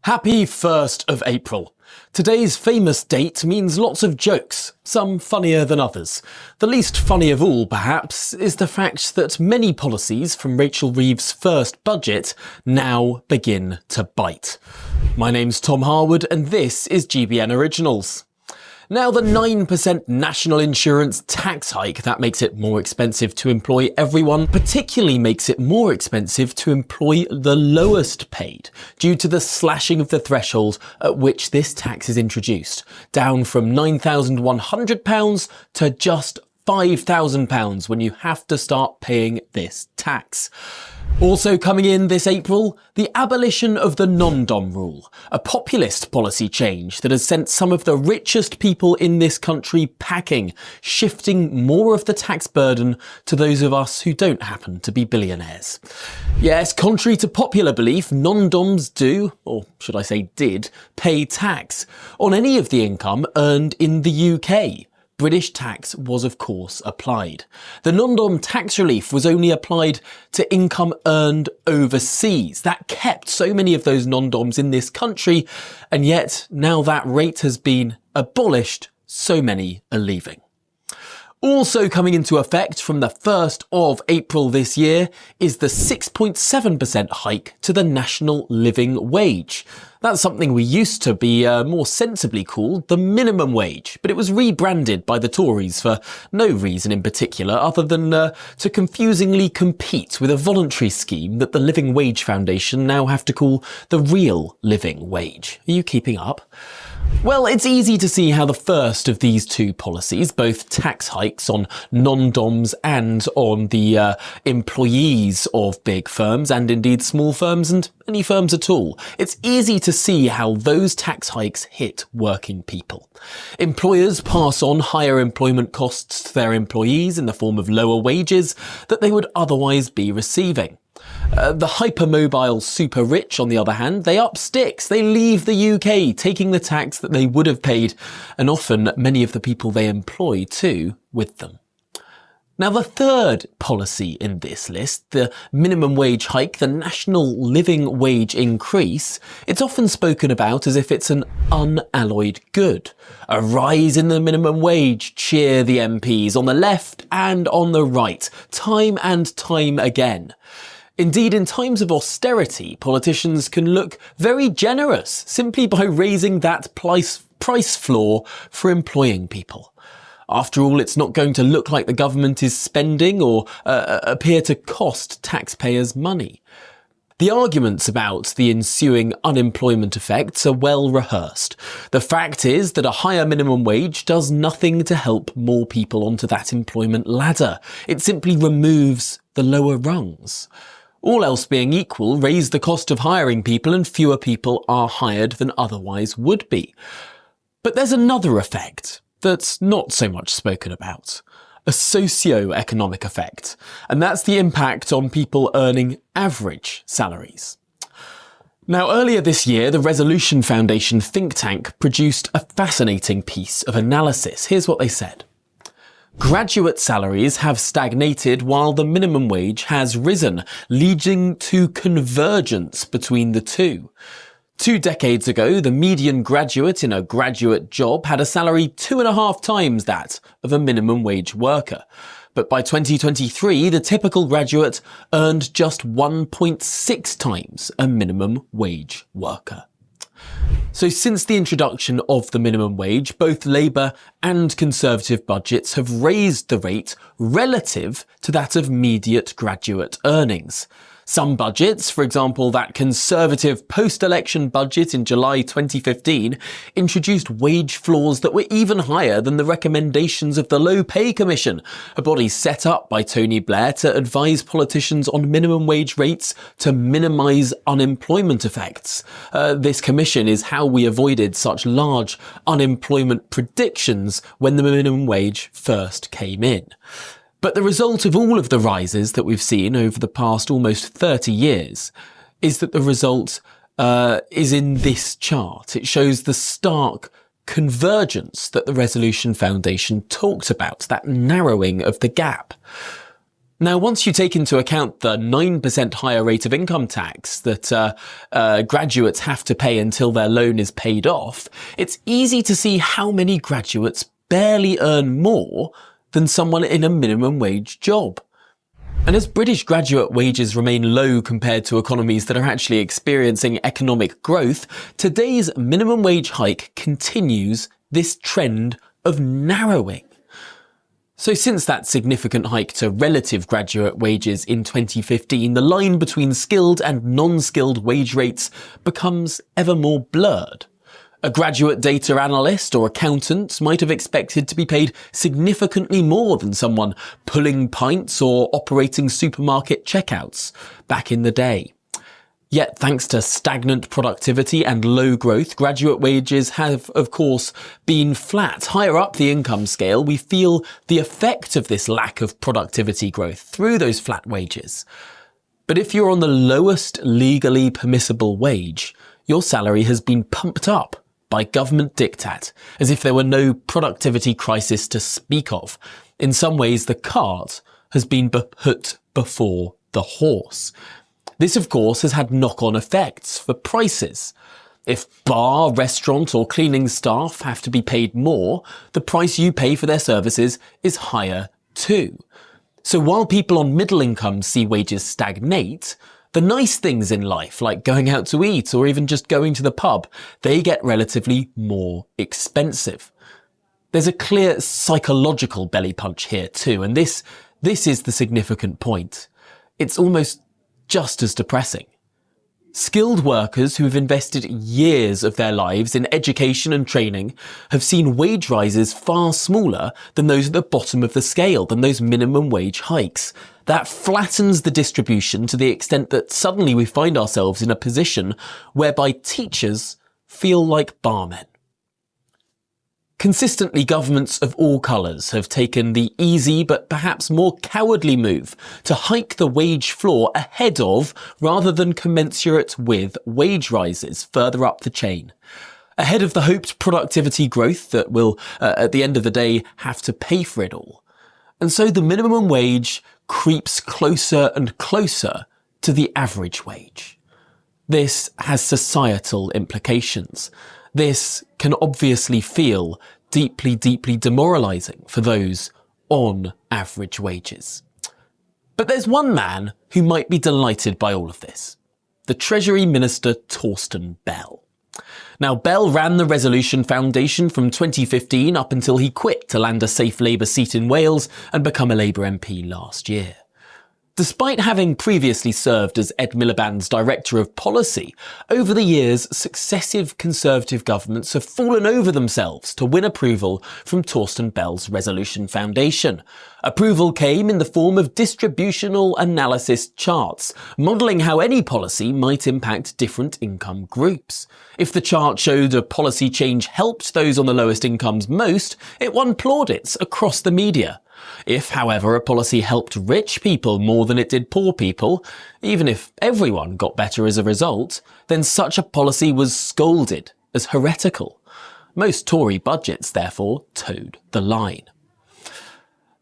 Happy 1st of April. Today's famous date means lots of jokes, some funnier than others. The least funny of all, perhaps, is the fact that many policies from Rachel Reeves' first budget now begin to bite. My name's Tom Harwood and this is GBN Originals. Now, the 9% national insurance tax hike that makes it more expensive to employ everyone particularly makes it more expensive to employ the lowest paid due to the slashing of the threshold at which this tax is introduced, down from £9,100 to just £5,000 when you have to start paying this tax. Also coming in this April, the abolition of the non-dom rule, a populist policy change that has sent some of the richest people in this country packing, shifting more of the tax burden to those of us who don't happen to be billionaires. Yes, contrary to popular belief, non-doms do, or should I say did, pay tax on any of the income earned in the UK. British tax was of course applied. The non-dom tax relief was only applied to income earned overseas. That kept so many of those non-doms in this country, and yet now that rate has been abolished, so many are leaving. Also coming into effect from the 1st of April this year is the 6.7% hike to the national living wage. That's something we used to be more sensibly called the minimum wage, but it was rebranded by the Tories for no reason in particular other than to confusingly compete with a voluntary scheme that the Living Wage Foundation now have to call the real living wage. Are you keeping up? Well, it's easy to see how the first of these two policies, both tax hikes on non-doms and on the employees of big firms and indeed small firms and any firms at all, it's easy to see how those tax hikes hit working people. Employers pass on higher employment costs to their employees in the form of lower wages that they would otherwise be receiving. The hypermobile super rich, on the other hand, they up sticks. They leave the UK, taking the tax that they would have paid, and often many of the people they employ too, with them. Now, the third policy in this list, the minimum wage hike, the national living wage increase, it's often spoken about as if it's an unalloyed good. A rise in the minimum wage, cheer the MPs on the left and on the right, time and time again. Indeed, in times of austerity, politicians can look very generous simply by raising that price floor for employing people. After all, it's not going to look like the government is spending or appear to cost taxpayers money. The arguments about the ensuing unemployment effects are well rehearsed. The fact is that a higher minimum wage does nothing to help more people onto that employment ladder. It simply removes the lower rungs. All else being equal, raise the cost of hiring people and fewer people are hired than otherwise would be. But there's another effect that's not so much spoken about. A socio-economic effect, and that's the impact on people earning average salaries. Now, earlier this year, the Resolution Foundation think tank produced a fascinating piece of analysis. Here's what they said. Graduate salaries have stagnated while the minimum wage has risen, leading to convergence between the two. 2 decades ago, the median graduate in a graduate job had a salary 2.5 times that of a minimum wage worker. But by 2023, the typical graduate earned just 1.6 times a minimum wage worker. So since the introduction of the minimum wage, both Labour and Conservative budgets have raised the rate relative to that of median graduate earnings. Some budgets, for example that Conservative post-election budget in July 2015, introduced wage floors that were even higher than the recommendations of the Low Pay Commission, a body set up by Tony Blair to advise politicians on minimum wage rates to minimise unemployment effects. This commission is how we avoided such large unemployment predictions when the minimum wage first came in. But the result of all of the rises that we've seen over the past almost 30 years is that the result is in this chart. It shows the stark convergence that the Resolution Foundation talked about, that narrowing of the gap. Now, once you take into account the 9% higher rate of income tax that graduates have to pay until their loan is paid off, it's easy to see how many graduates barely earn more than someone in a minimum wage job. And as British graduate wages remain low compared to economies that are actually experiencing economic growth, today's minimum wage hike continues this trend of narrowing. So since that significant hike to relative graduate wages in 2015, the line between skilled and non-skilled wage rates becomes ever more blurred. A graduate data analyst or accountant might have expected to be paid significantly more than someone pulling pints or operating supermarket checkouts back in the day. Yet, thanks to stagnant productivity and low growth, graduate wages have, of course, been flat. Higher up the income scale, we feel the effect of this lack of productivity growth through those flat wages. But if you're on the lowest legally permissible wage, your salary has been pumped up by government diktat, as if there were no productivity crisis to speak of. In some ways, the cart has been put before the horse. This, of course, has had knock-on effects for prices. If bar, restaurant or cleaning staff have to be paid more, the price you pay for their services is higher too. So while people on middle incomes see wages stagnate, the nice things in life, like going out to eat or even just going to the pub, they get relatively more expensive. There's a clear psychological belly punch here too, and this is the significant point. It's almost just as depressing. Skilled workers who have invested years of their lives in education and training have seen wage rises far smaller than those at the bottom of the scale, than those minimum wage hikes. That flattens the distribution to the extent that suddenly we find ourselves in a position whereby teachers feel like barmen. Consistently, governments of all colours have taken the easy but perhaps more cowardly move to hike the wage floor ahead of, rather than commensurate with, wage rises further up the chain. Ahead of the hoped productivity growth that will, at the end of the day, have to pay for it all. And so the minimum wage creeps closer and closer to the average wage. This has societal implications. This can obviously feel deeply, deeply demoralising for those on average wages. But there's one man who might be delighted by all of this. The Treasury Minister Torsten Bell. Now, Bell ran the Resolution Foundation from 2015 up until he quit to land a safe Labour seat in Wales and become a Labour MP last year. Despite having previously served as Ed Miliband's Director of Policy, over the years successive Conservative governments have fallen over themselves to win approval from Torsten Bell's Resolution Foundation. Approval came in the form of distributional analysis charts, modelling how any policy might impact different income groups. If the chart showed a policy change helped those on the lowest incomes most, it won plaudits across the media. If, however, a policy helped rich people more than it did poor people, even if everyone got better as a result, then such a policy was scolded as heretical. Most Tory budgets, therefore, toed the line.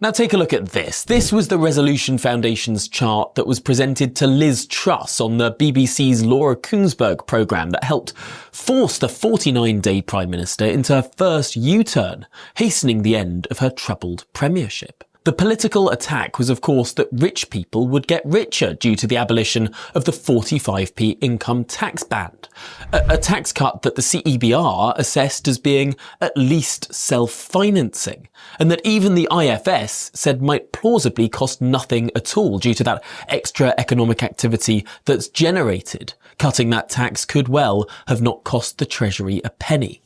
Now take a look at this. This was the Resolution Foundation's chart that was presented to Liz Truss on the BBC's Laura Kuenssberg programme that helped force the 49-day Prime Minister into her first U-turn, hastening the end of her troubled premiership. The political attack was, of course, that rich people would get richer due to the abolition of the 45p income tax band, a tax cut that the CEBR assessed as being at least self-financing, and that even the IFS said might plausibly cost nothing at all due to that extra economic activity that's generated. Cutting that tax could well have not cost the Treasury a penny.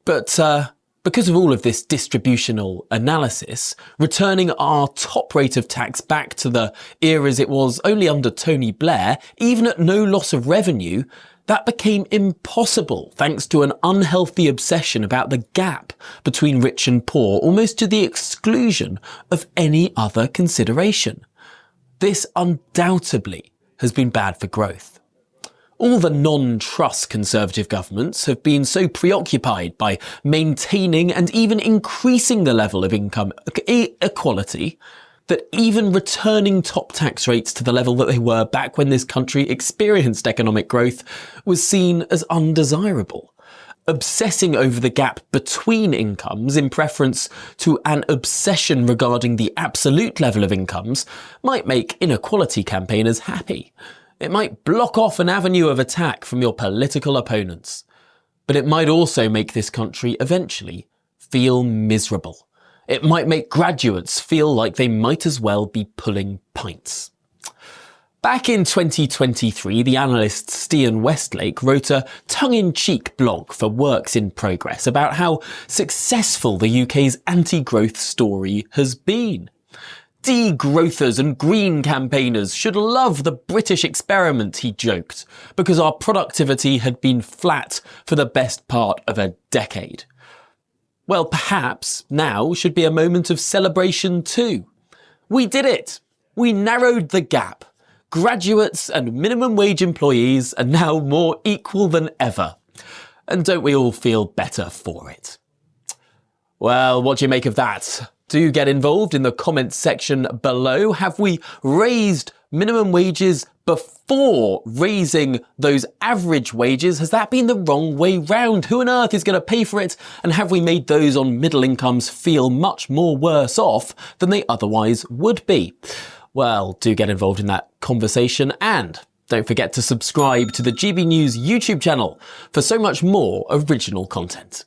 But because of all of this distributional analysis, returning our top rate of tax back to the eras it was only under Tony Blair, even at no loss of revenue, that became impossible thanks to an unhealthy obsession about the gap between rich and poor, almost to the exclusion of any other consideration. This undoubtedly has been bad for growth. All the non-Truss Conservative governments have been so preoccupied by maintaining and even increasing the level of income equality that even returning top tax rates to the level that they were back when this country experienced economic growth was seen as undesirable. Obsessing over the gap between incomes in preference to an obsession regarding the absolute level of incomes might make inequality campaigners happy. It might block off an avenue of attack from your political opponents. But it might also make this country eventually feel miserable. It might make graduates feel like they might as well be pulling pints. Back in 2023, the analyst Stian Westlake wrote a tongue-in-cheek blog for Works in Progress about how successful the UK's anti-growth story has been. Degrowthers and green campaigners should love the British experiment, he joked, because our productivity had been flat for the best part of a decade. Well, perhaps now should be a moment of celebration too. We did it! We narrowed the gap. Graduates and minimum wage employees are now more equal than ever. And don't we all feel better for it? Well, what do you make of that? Do get involved in the comments section below. Have we raised minimum wages before raising those average wages? Has that been the wrong way round? Who on earth is going to pay for it? And have we made those on middle incomes feel much more worse off than they otherwise would be? Well, do get involved in that conversation, and don't forget to subscribe to the GB News YouTube channel for so much more original content.